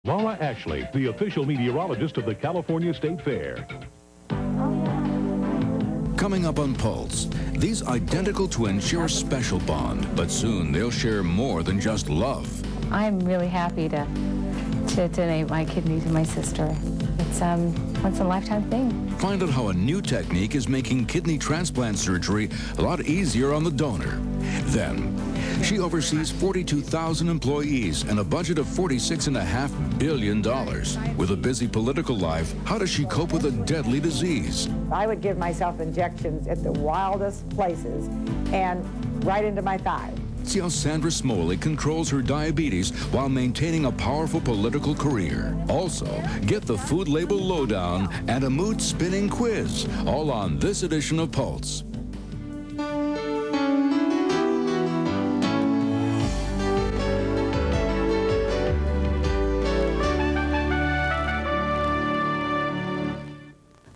Laura Ashley, the official meteorologist of the California State Fair. Coming up on Pulse, these identical twins share a special bond, but soon they'll share more than just love. I'm really happy to donate my kidney to my sister. It's once in a lifetime thing. Find out how a new technique is making kidney transplant surgery a lot easier on the donor. Then, she oversees 42,000 employees and a budget of $46.5 billion. With a busy political life, how does she cope with a deadly disease? I would give myself injections at the wildest places and right into my thigh. See how Sandra Smoley controls her diabetes while maintaining a powerful political career. Also, get the food label lowdown and a mood-spinning quiz, all on this edition of Pulse.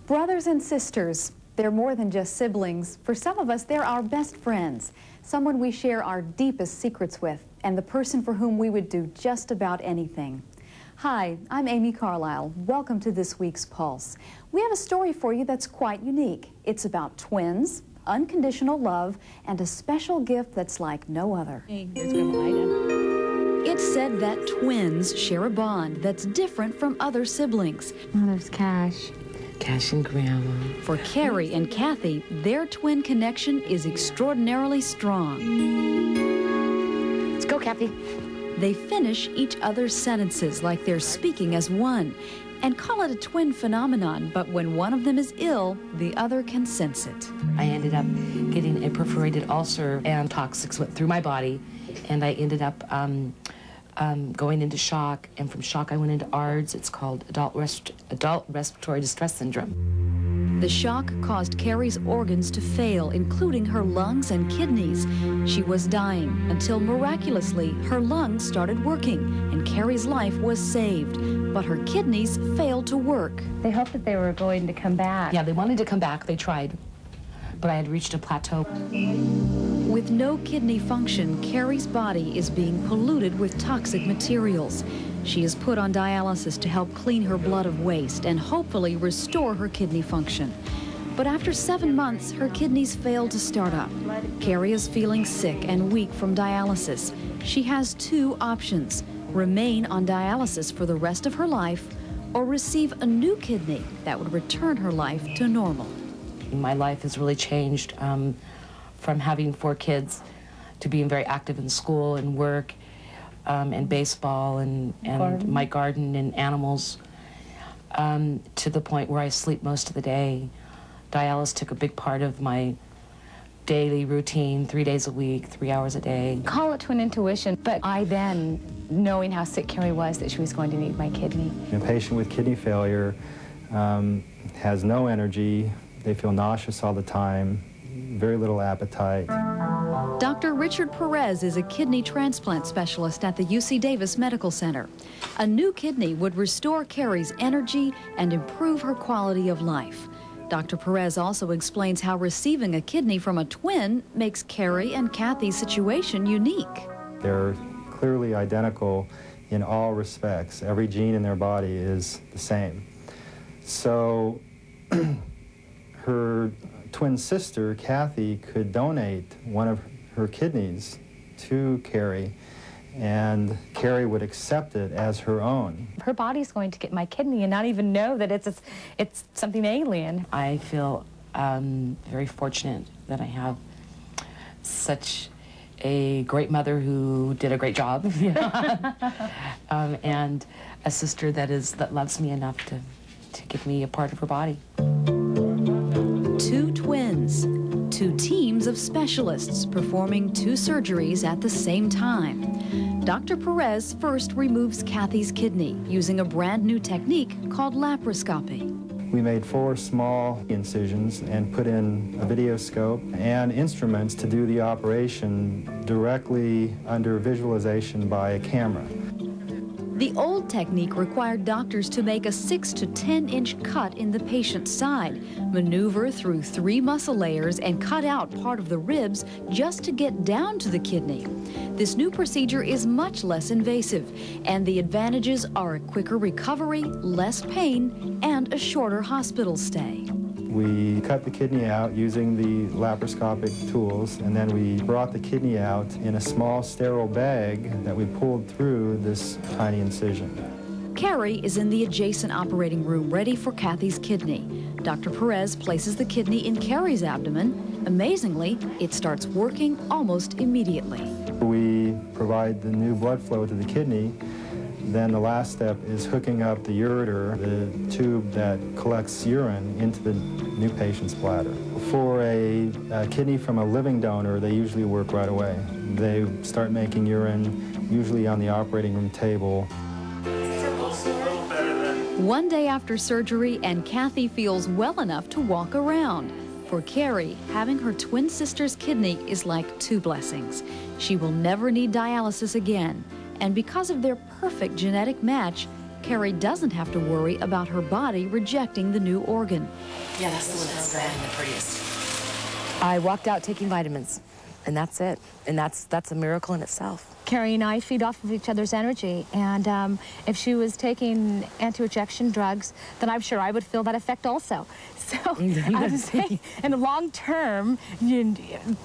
Brothers and sisters, they're more than just siblings. For some of us, they're our best friends, someone we share our deepest secrets with, and the person for whom we would do just about anything. Hi, I'm Amy Carlisle. Welcome to this week's Pulse. We have a story for you that's quite unique. It's about twins, unconditional love, and a special gift that's like no other. It's said that twins share a bond that's different from other siblings. Oh, there's Cash. Cash and Grandma. For Carrie and Kathy, their twin connection is extraordinarily strong. Let's go, Kathy. They finish each other's sentences like they're speaking as one and call it a twin phenomenon, but when one of them is ill, the other can sense it. I ended up getting a perforated ulcer and toxics went through my body, and I ended up going into shock, and from shock I went into ARDS. It's called adult respiratory distress syndrome. The shock caused Carrie's organs to fail, including her lungs and kidneys. She was dying until miraculously her lungs started working and Carrie's life was saved, but her kidneys failed to work. They hoped that they were going to come back. Yeah, they wanted to come back. They tried, but I had reached a plateau. With no kidney function, Carrie's body is being polluted with toxic materials. She is put on dialysis to help clean her blood of waste and hopefully restore her kidney function. But after 7 months, her kidneys failed to start up. Carrie is feeling sick and weak from dialysis. She has two options: remain on dialysis for the rest of her life or receive a new kidney that would return her life to normal. My life has really changed from having 4 kids to being very active in school and work and baseball and my garden and animals, to the point where I sleep most of the day. Dialysis took a big part of my daily routine, 3 days a week, 3 hours a day. Call it twin intuition, but I then, knowing how sick Carrie was, that she was going to need my kidney. A patient with kidney failure has no energy. They feel nauseous all the time, very little appetite. Dr. Richard Perez is a kidney transplant specialist at the UC Davis Medical Center. A new kidney would restore Carrie's energy and improve her quality of life. Dr. Perez also explains how receiving a kidney from a twin makes Carrie and Kathy's situation unique. They're clearly identical in all respects. Every gene in their body is the same. So her twin sister, Kathy, could donate one of her kidneys to Carrie, and Carrie would accept it as her own. Her body's going to get my kidney and not even know that it's something alien. I feel very fortunate that I have such a great mother who did a great job, you know? And a sister that loves me enough to give me a part of her body. 2 twins, 2 teams of specialists performing 2 surgeries at the same time. Dr. Perez first removes Kathy's kidney using a brand new technique called laparoscopy. We made 4 small incisions and put in a videoscope and instruments to do the operation directly under visualization by a camera. The old technique required doctors to make a 6 to 10-inch cut in the patient's side, maneuver through 3 muscle layers, and cut out part of the ribs just to get down to the kidney. This new procedure is much less invasive, and the advantages are a quicker recovery, less pain, and a shorter hospital stay. We cut the kidney out using the laparoscopic tools, and then we brought the kidney out in a small sterile bag that we pulled through this tiny incision. Carrie is in the adjacent operating room ready for Kathy's kidney. Dr. Perez places the kidney in Carrie's abdomen. Amazingly, it starts working almost immediately. We provide the new blood flow to the kidney. Then the last step is hooking up the ureter, the tube that collects urine, into the new patient's bladder. For a kidney from a living donor, they usually work right away. They start making urine, usually on the operating room table. One day after surgery, and Kathy feels well enough to walk around. For Carrie, having her twin sister's kidney is like 2 blessings. She will never need dialysis again. And because of their perfect genetic match, Carrie doesn't have to worry about her body rejecting the new organ. Yeah, that's the one that's grand and the prettiest. I walked out taking vitamins, and that's it. And that's a miracle in itself. Carrie and I feed off of each other's energy, and if she was taking anti-rejection drugs, then I'm sure I would feel that effect also. So I would say, in the long term,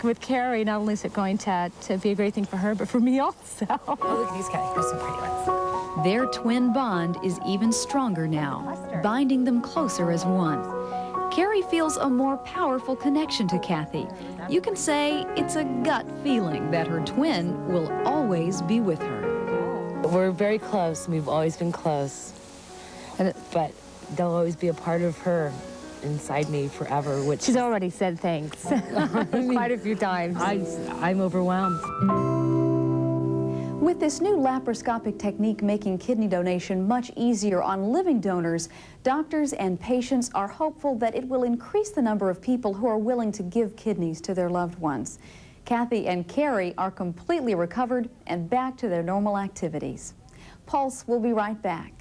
with Carrie, not only is it going to be a great thing for her, but for me also. Oh, look at these guys. Here's some pretty ones. Their twin bond is even stronger now, binding them closer as one. Carrie feels a more powerful connection to Kathy. You can say it's a gut feeling that her twin will always be with her. We're very close. We've always been close. But there'll always be a part of her inside me forever, which... She's already said thanks quite a few times. I'm overwhelmed. With this new laparoscopic technique making kidney donation much easier on living donors, doctors and patients are hopeful that it will increase the number of people who are willing to give kidneys to their loved ones. Kathy and Carrie are completely recovered and back to their normal activities. Pulse will be right back.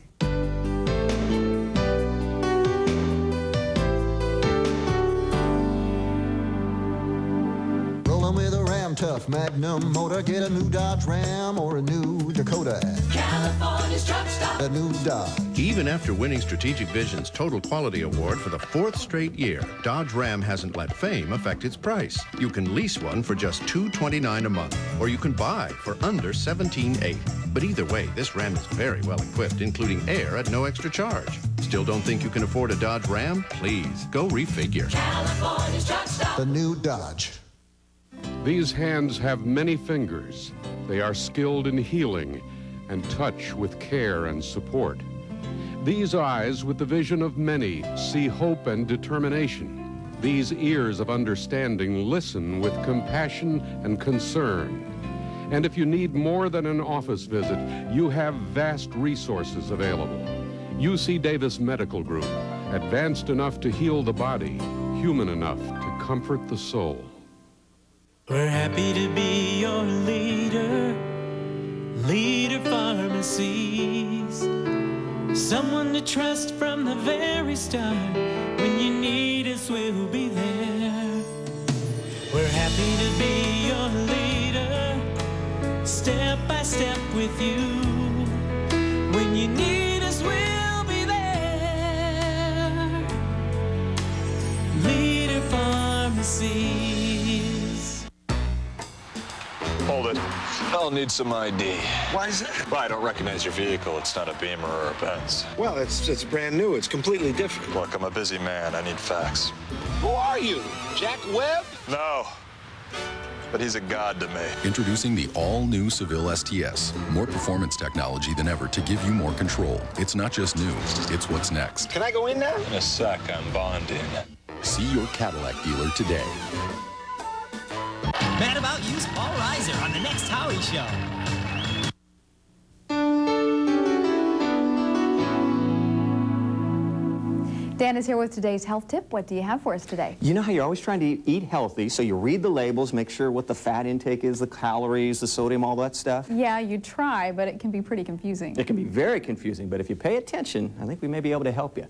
Tough Magnum motor, get a new Dodge Ram or a new Dakota. California's truck stop. A new Dodge. Even after winning Strategic Vision's Total Quality Award for the 4th straight year, Dodge Ram hasn't let fame affect its price. You can lease one for just $229 a month, or you can buy for under $17,800. But either way, this Ram is very well equipped, including air at no extra charge. Still don't think you can afford a Dodge Ram? Please, go refigure. California's truck stop. The new Dodge. These hands have many fingers. They are skilled in healing and touch with care and support. These eyes, with the vision of many, see hope and determination. These ears of understanding listen with compassion and concern. And if you need more than an office visit, you have vast resources available. UC Davis Medical Group, advanced enough to heal the body, human enough to comfort the soul. We're happy to be your leader, Leader Pharmacies. Someone to trust from the very start. When you need us, we'll be there. We're happy to be your leader, step by step with you. When you need us, we'll be there. Leader Pharmacies. Hold it. I'll need some ID. Why is that? Well, I don't recognize your vehicle. It's not a Beamer or a Benz. Well, it's brand new. It's completely different. Look, I'm a busy man. I need facts. Who are you? Jack Webb? No. But he's a god to me. Introducing the all-new Seville STS. More performance technology than ever to give you more control. It's not just new, it's what's next. Can I go in now? In a sec, I'm bonding. See your Cadillac dealer today. Mad About You's Paul Reiser on the next Howie Show. Dan is here with today's health tip. What do you have for us today? You know how you're always trying to eat healthy, so you read the labels, make sure what the fat intake is, the calories, the sodium, all that stuff? Yeah, you try, but it can be pretty confusing. It can be very confusing, but if you pay attention, I think we may be able to help you.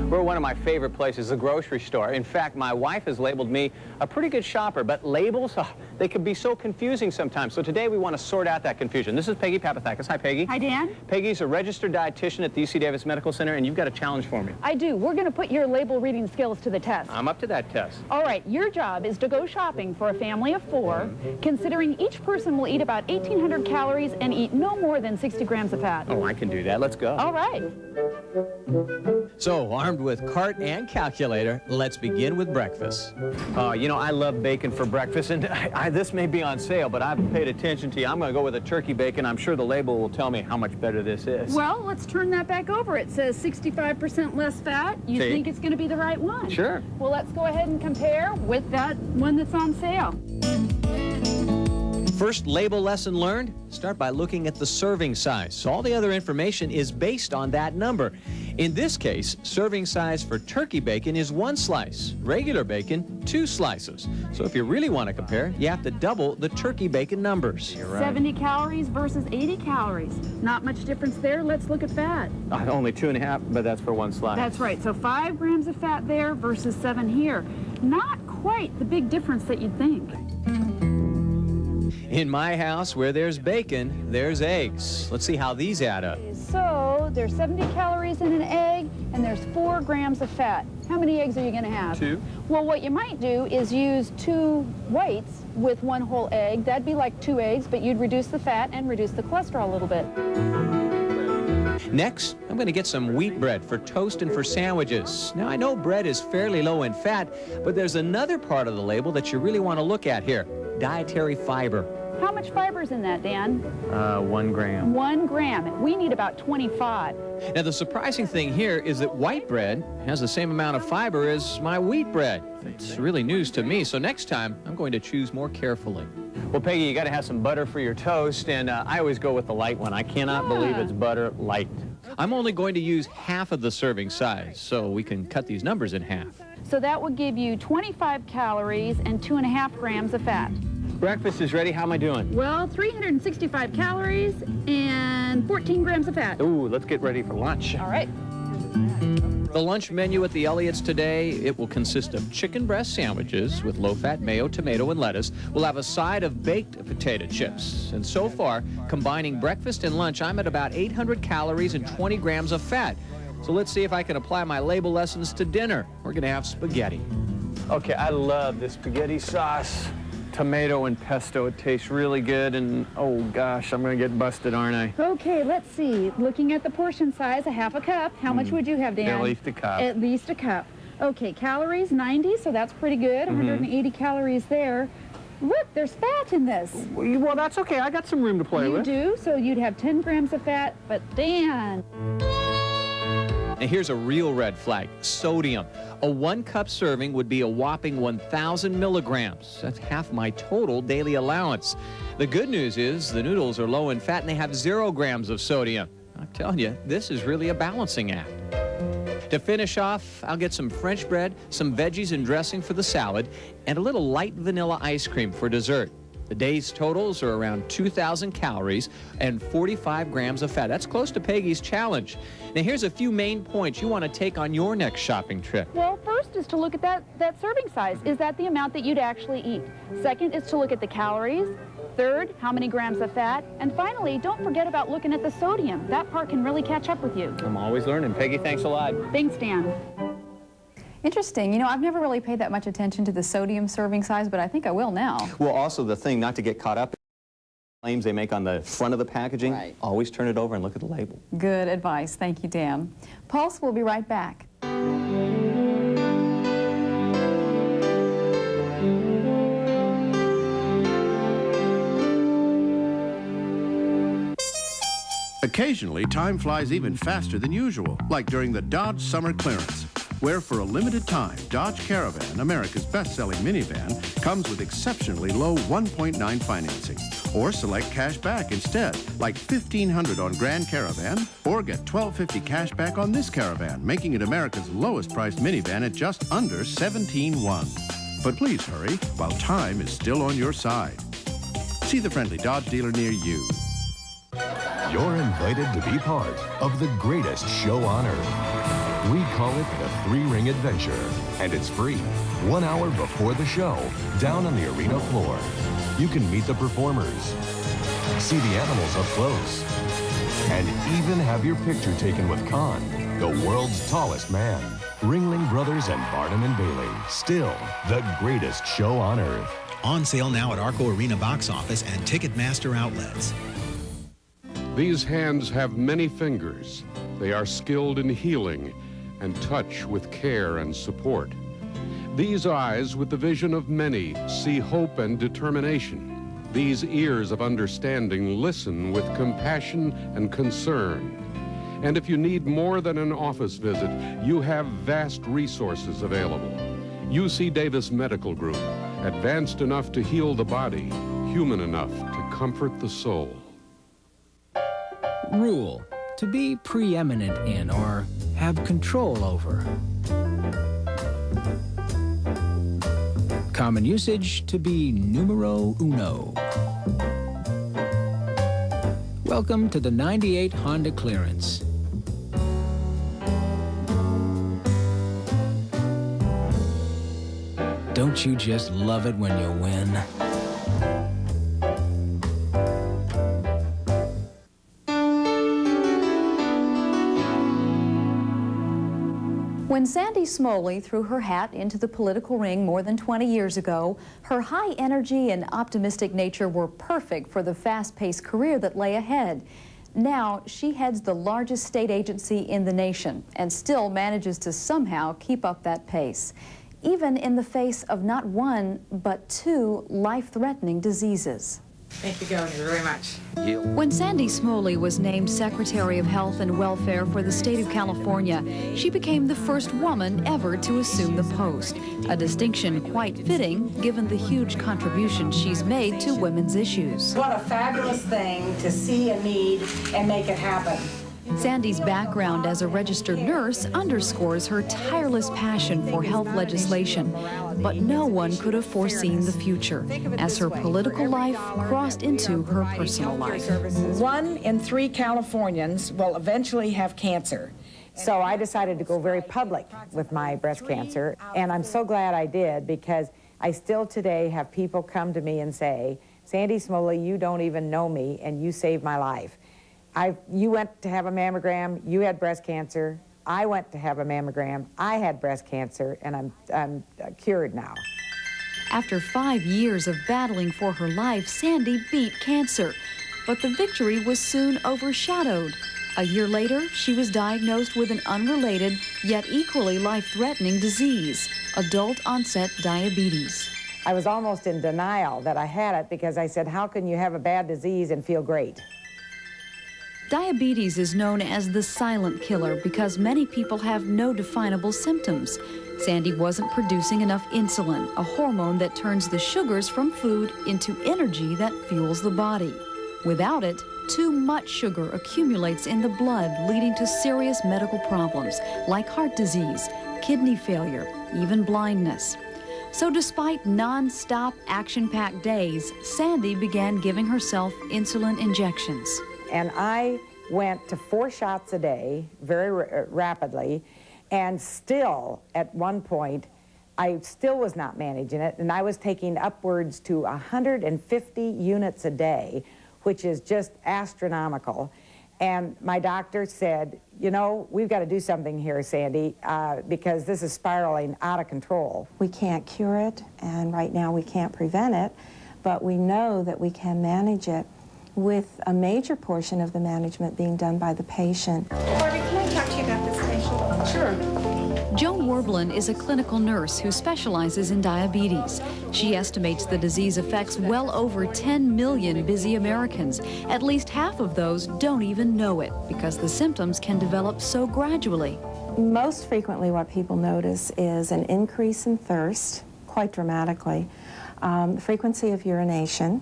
We're one of my favorite places, the grocery store. In fact, my wife has labeled me a pretty good shopper, but labels, they can be so confusing sometimes. So today we want to sort out that confusion. This is Peggy Papathakis. Hi, Peggy. Hi, Dan. Peggy's a registered dietitian at the UC Davis Medical Center, and you've got a challenge for me. I do. We're going to put your label reading skills to the test. I'm up to that test. All right, your job is to go shopping for a family of 4, considering each person will eat about 1,800 calories and eat no more than 60 grams of fat. Oh, I can do that. Let's go. All right. So, armed with cart and calculator, let's begin with breakfast. You know, I love bacon for breakfast, and this may be on sale, but I've paid attention to you. I'm going to go with a turkey bacon. I'm sure the label will tell me how much better this is. Well, let's turn that back over. It says 65% less fat. You think it's going to be the right one? Sure. Well, let's go ahead and compare with that one that's on sale. First label lesson learned, start by looking at the serving size. All the other information is based on that number. In this case, serving size for turkey bacon is 1 slice, regular bacon 2 slices. So if you really want to compare, you have to double the turkey bacon numbers. You're right. 70 calories versus 80 calories. Not much difference there. Let's look at fat. Only 2.5, but that's for 1 slice. That's right. So 5 grams of fat there versus 7 here. Not quite the big difference that you'd think. In my house, where there's bacon, there's eggs. Let's see how these add up. So there's 70 calories in an egg, and there's 4 grams of fat. How many eggs are you going to have? 2. Well, what you might do is use 2 whites with 1 whole egg. That'd be like 2 eggs, but you'd reduce the fat and reduce the cholesterol a little bit. Next, I'm going to get some wheat bread for toast and for sandwiches. Now, I know bread is fairly low in fat, but there's another part of the label that you really want to look at here, dietary fiber. How much fiber is in that, Dan? 1 gram. 1 gram. We need about 25. Now, the surprising thing here is that white bread has the same amount of fiber as my wheat bread. It's really news to me, so next time I'm going to choose more carefully. Well, Peggy, you got to have some butter for your toast, and I always go with the light one. I cannot believe it's butter light. I'm only going to use half of the serving size, so we can cut these numbers in half. So that would give you 25 calories and 2.5 grams of fat. Breakfast is ready. How am I doing? Well, 365 calories and 14 grams of fat. Ooh, let's get ready for lunch. All right. The lunch menu at the Elliott's today, it will consist of chicken breast sandwiches with low-fat mayo, tomato, and lettuce. We'll have a side of baked potato chips. And so far, combining breakfast and lunch, I'm at about 800 calories and 20 grams of fat. So let's see if I can apply my label lessons to dinner. We're going to have spaghetti. Okay, I love this spaghetti sauce. Tomato and pesto, it tastes really good, and oh gosh, I'm gonna get busted, aren't I? Okay, let's see. Looking at the portion size, a half a cup. How much would you have, Dan? At least a cup. At least a cup. Okay, calories, 90, so that's pretty good. 180 calories there. Look, there's fat in this. Well, that's okay. I got some room to play with. You do, so you'd have 10 grams of fat, but Dan. Now here's a real red flag, sodium. A 1-cup serving would be a whopping 1,000 milligrams. That's half my total daily allowance. The good news is the noodles are low in fat and they have 0 grams of sodium. I'm telling you, this is really a balancing act. To finish off, I'll get some French bread, some veggies and dressing for the salad, and a little light vanilla ice cream for dessert. The day's totals are around 2,000 calories and 45 grams of fat. That's close to Peggy's challenge. Now, here's a few main points you want to take on your next shopping trip. Well, first is to look at that serving size. Is that the amount that you'd actually eat? Second is to look at the calories. Third, how many grams of fat? And finally, don't forget about looking at the sodium. That part can really catch up with you. I'm always learning. Peggy, thanks a lot. Thanks, Dan. Interesting. You know, I've never really paid that much attention to the sodium serving size, but I think I will now. Well, also the thing not to get caught up in the claims they make on the front of the packaging, always turn it over and look at the label. Good advice. Thank you, Dan. Pulse will be right back. Occasionally, time flies even faster than usual, like during the Dodge Summer Clearance, where for a limited time, Dodge Caravan, America's best-selling minivan, comes with exceptionally low 1.9 financing. Or select cash back instead, like $1,500 on Grand Caravan, or get $1,250 cash back on this Caravan, making it America's lowest priced minivan at just under $17,100. But please hurry while time is still on your side. See the friendly Dodge dealer near you. You're invited to be part of the greatest show on earth. We call it the Three-Ring Adventure, and it's free. 1 hour before the show, down on the arena floor. You can meet the performers, see the animals up close, and even have your picture taken with Khan, the world's tallest man. Ringling Brothers and Barnum and Bailey, still the greatest show on earth. On sale now at Arco Arena box office and Ticketmaster outlets. These hands have many fingers. They are skilled in healing and touch with care and support. These eyes, with the vision of many, see hope and determination. These ears of understanding listen with compassion and concern. And if you need more than an office visit, you have vast resources available. UC Davis Medical Group, advanced enough to heal the body, human enough to comfort the soul. Rule: to be preeminent in or have control over. Common usage: to be numero uno. Welcome to the 98 Honda Clearance. Don't you just love it when you win? When Sandy Smoley threw her hat into the political ring more than 20 years ago, her high energy and optimistic nature were perfect for the fast-paced career that lay ahead. Now, she heads the largest state agency in the nation and still manages to somehow keep up that pace, even in the face of not one, but two life-threatening diseases. Thank you, Governor, very much. When Sandy Smoley was named Secretary of Health and Welfare for the state of California, she became the first woman ever to assume the post, a distinction quite fitting given the huge contribution she's made to women's issues. What a fabulous thing to see a need and make it happen. Sandy's background as a registered nurse underscores her tireless passion for health legislation, but no one could have foreseen the future as her political life crossed into her personal life. 1 in 3 Californians will eventually have cancer. So I decided to go very public with my breast cancer, and I'm so glad I did, because I still today have people come to me and say, Sandy Smoley, you don't even know me, and you saved my life. You went to have a mammogram, you had breast cancer. I went to have a mammogram, I had breast cancer, and I'm cured now. After 5 years of battling for her life, Sandy beat cancer, but the victory was soon overshadowed. A year later, she was diagnosed with an unrelated yet equally life-threatening disease, adult-onset diabetes. I was almost in denial that I had it, because I said, how can you have a bad disease and feel great? Diabetes is known as the silent killer because many people have no definable symptoms. Sandy wasn't producing enough insulin, a hormone that turns the sugars from food into energy that fuels the body. Without it, too much sugar accumulates in the blood, leading to serious medical problems like heart disease, kidney failure, even blindness. So despite non-stop action-packed days, Sandy began giving herself insulin injections. And I went to 4 shots a day, very rapidly, and still, at one point, I still was not managing it, and I was taking upwards to 150 units a day, which is just astronomical. And my doctor said, you know, we've got to do something here, Sandy, because this is spiraling out of control. We can't cure it, and right now we can't prevent it, but we know that we can manage it, with a major portion of the management being done by the patient. Barbie, can I talk to you about this patient? Sure. Joan Werblin is a clinical nurse who specializes in diabetes. She estimates the disease affects well over 10 million busy Americans. At least half of those don't even know it because the symptoms can develop so gradually. Most frequently what people notice is an increase in thirst, quite dramatically, frequency of urination,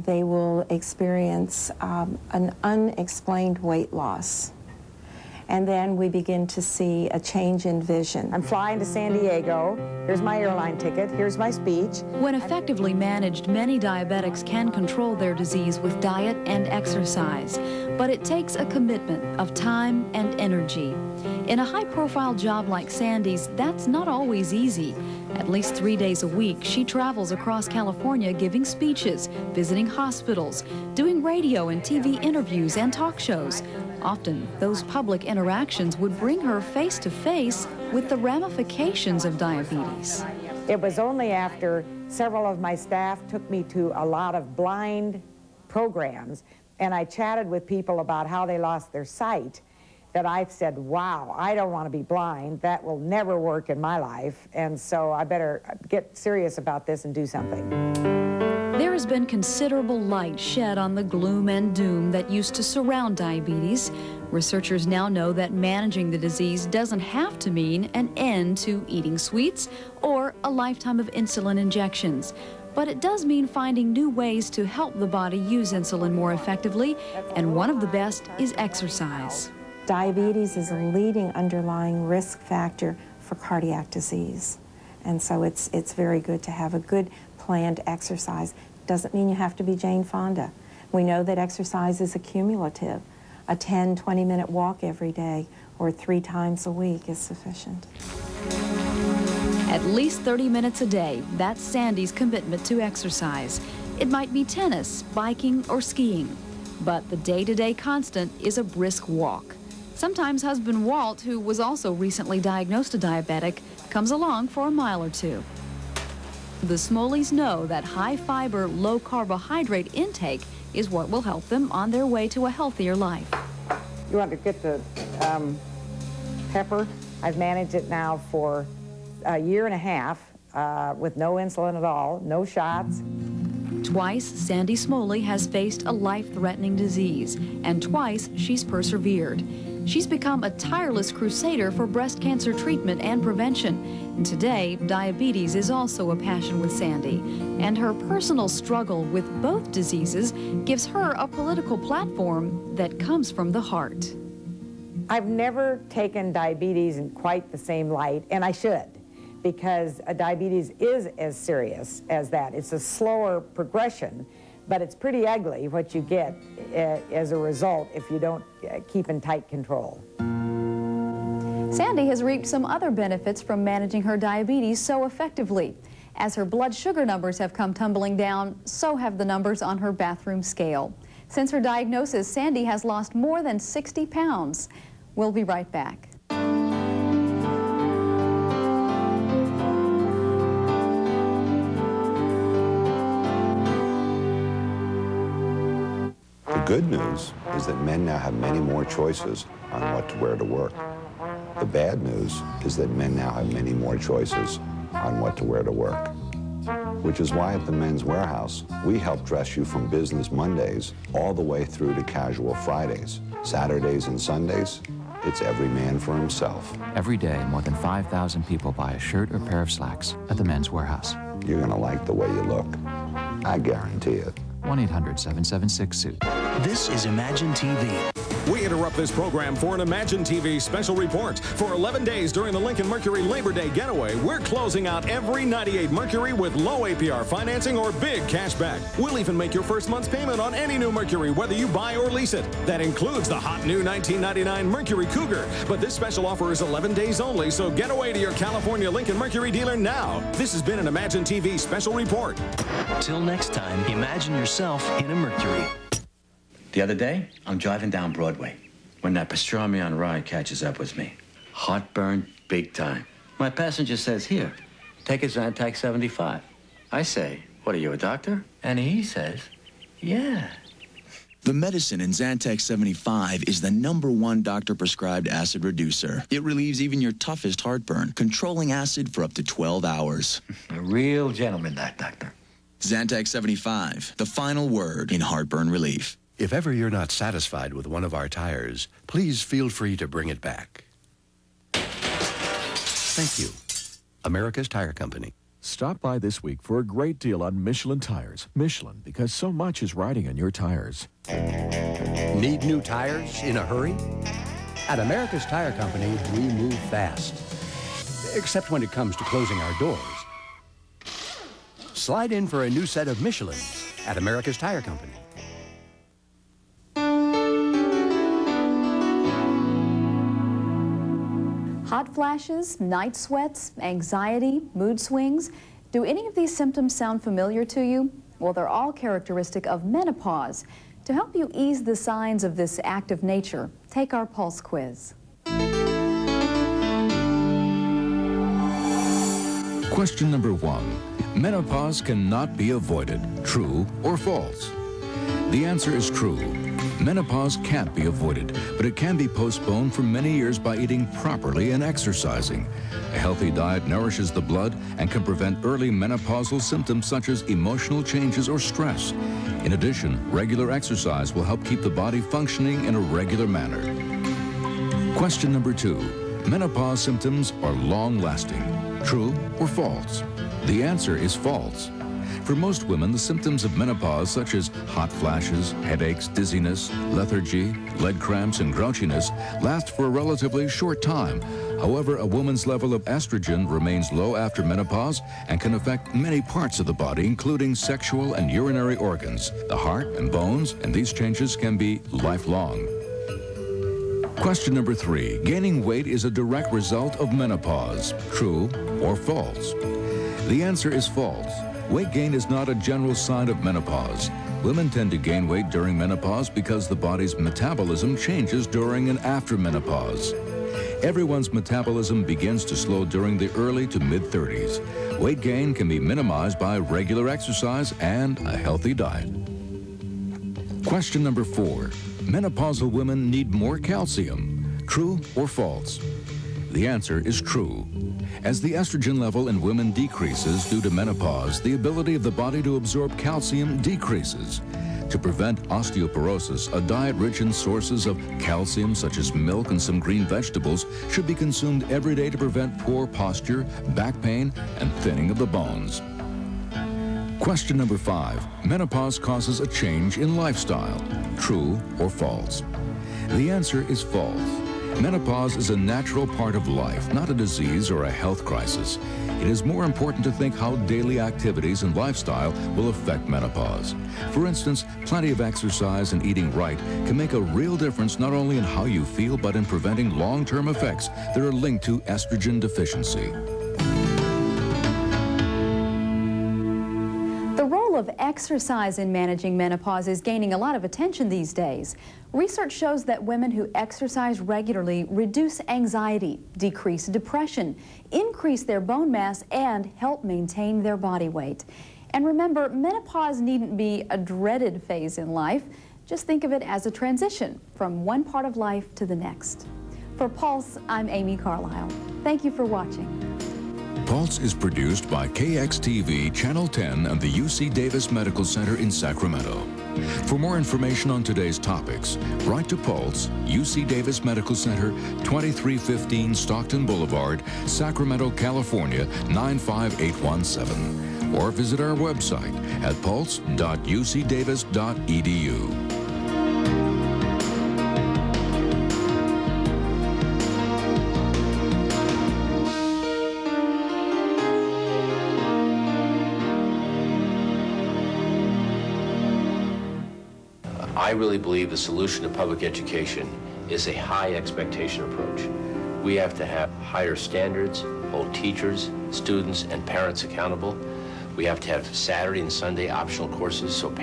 they will experience an unexplained weight loss. And then we begin to see a change in vision. I'm flying to San Diego. Here's my airline ticket. Here's my speech. When effectively managed, many diabetics can control their disease with diet and exercise. But it takes a commitment of time and energy. In a high-profile job like Sandy's, that's not always easy. At least 3 days a week, she travels across California giving speeches, visiting hospitals, doing radio and TV interviews and talk shows. Often, those public interactions would bring her face to face with the ramifications of diabetes. It was only after several of my staff took me to a lot of blind programs, and I chatted with people about how they lost their sight, that I said, wow, I don't want to be blind. That will never work in my life, and so I better get serious about this and do something. There has been considerable light shed on the gloom and doom that used to surround diabetes. Researchers now know that managing the disease doesn't have to mean an end to eating sweets or a lifetime of insulin injections. But it does mean finding new ways to help the body use insulin more effectively, and one of the best is exercise. Diabetes is a leading underlying risk factor for cardiac disease. And so it's very good to have a good planned exercise. Doesn't mean you have to be Jane Fonda. We know that exercise is accumulative. A 10, 20-minute walk every day or 3 times a week is sufficient. At least 30 minutes a day, that's Sandy's commitment to exercise. It might be tennis, biking, or skiing. But the day-to-day constant is a brisk walk. Sometimes husband Walt, who was also recently diagnosed a diabetic, comes along for a mile or two. The Smoleys know that high-fiber, low-carbohydrate intake is what will help them on their way to a healthier life. You want to get the pepper? I've managed it now for a year and a half with no insulin at all, no shots. Twice, Sandy Smoley has faced a life-threatening disease, and twice she's persevered. She's become a tireless crusader for breast cancer treatment and prevention. And today, diabetes is also a passion with Sandy. And her personal struggle with both diseases gives her a political platform that comes from the heart. I've never taken diabetes in quite the same light, and I should, because diabetes is as serious as that. It's a slower progression, but it's pretty ugly what you get as a result if you don't keep in tight control. Sandy has reaped some other benefits from managing her diabetes so effectively. As her blood sugar numbers have come tumbling down, so have the numbers on her bathroom scale. Since her diagnosis, Sandy has lost more than 60 pounds. We'll be right back. The good news is that men now have many more choices on what to wear to work. The bad news is that men now have many more choices on what to wear to work. Which is why at the Men's Warehouse, we help dress you from business Mondays all the way through to casual Fridays. Saturdays and Sundays, it's every man for himself. Every day, more than 5,000 people buy a shirt or pair of slacks at the Men's Warehouse. You're gonna like the way you look. I guarantee it. 1-800-776-SUIT. This is Imagine TV. We interrupt this program for an Imagine TV special report. For 11 days during the Lincoln Mercury Labor Day getaway, we're closing out every 98 Mercury with low APR financing or big cash back. We'll even make your first month's payment on any new Mercury, whether you buy or lease it. That includes the hot new 1999 Mercury Cougar. But this special offer is 11 days only, so get away to your California Lincoln Mercury dealer now. This has been an Imagine TV special report. Till next time, imagine yourself in a Mercury. The other day, I'm driving down Broadway when that pastrami on rye catches up with me. Heartburn, big time. My passenger says, here, take a Zantac 75. I say, what are you, a doctor? And he says, yeah. The medicine in Zantac 75 is the #1 doctor-prescribed acid reducer. It relieves even your toughest heartburn, controlling acid for up to 12 hours. A real gentleman, that doctor. Zantac 75, the final word in heartburn relief. If ever you're not satisfied with one of our tires, please feel free to bring it back. Thank you. America's Tire Company. Stop by this week for a great deal on Michelin tires. Michelin, because so much is riding on your tires. Need new tires in a hurry? At America's Tire Company, we move fast. Except when it comes to closing our doors. Slide in for a new set of Michelins at America's Tire Company. Hot flashes, night sweats, anxiety, mood swings. Do any of these symptoms sound familiar to you? Well, they're all characteristic of menopause. To help you ease the signs of this active nature, take our pulse quiz. Question number 1. Menopause cannot be avoided. True or false? The answer is true. Menopause can't be avoided, but it can be postponed for many years by eating properly and exercising. A healthy diet nourishes the blood and can prevent early menopausal symptoms such as emotional changes or stress. In addition, regular exercise will help keep the body functioning in a regular manner. Question number 2. Menopause symptoms are long-lasting. True or false? The answer is false. For most women, the symptoms of menopause, such as hot flashes, headaches, dizziness, lethargy, leg cramps, and grouchiness, last for a relatively short time. However, a woman's level of estrogen remains low after menopause and can affect many parts of the body, including sexual and urinary organs, the heart and bones, and these changes can be lifelong. Question number 3. Gaining weight is a direct result of menopause. True or false? The answer is false. Weight gain is not a general sign of menopause. Women tend to gain weight during menopause because the body's metabolism changes during and after menopause. Everyone's metabolism begins to slow during the early to mid-30s. Weight gain can be minimized by regular exercise and a healthy diet. Question number 4. Menopausal women need more calcium. True or false? The answer is true. As the estrogen level in women decreases due to menopause, the ability of the body to absorb calcium decreases. To prevent osteoporosis, a diet rich in sources of calcium such as milk and some green vegetables should be consumed every day to prevent poor posture, back pain, and thinning of the bones. Question number 5. Menopause causes a change in lifestyle. True or false? The answer is false. Menopause is a natural part of life, not a disease or a health crisis. It is more important to think how daily activities and lifestyle will affect menopause. For instance, plenty of exercise and eating right can make a real difference not only in how you feel, but in preventing long-term effects that are linked to estrogen deficiency. The role of exercise in managing menopause is gaining a lot of attention these days. Research shows that women who exercise regularly reduce anxiety, decrease depression, increase their bone mass, and help maintain their body weight. And remember, menopause needn't be a dreaded phase in life. Just think of it as a transition from one part of life to the next. For Pulse, I'm Amy Carlisle. Thank you for watching. Pulse is produced by KXTV Channel 10 and the UC Davis Medical Center in Sacramento. For more information on today's topics, write to Pulse, UC Davis Medical Center, 2315 Stockton Boulevard, Sacramento, California, 95817. Or visit our website at pulse.ucdavis.edu. I really believe the solution to public education is a high expectation approach. We have to have higher standards, hold teachers, students, and parents accountable. We have to have Saturday and Sunday optional courses so parents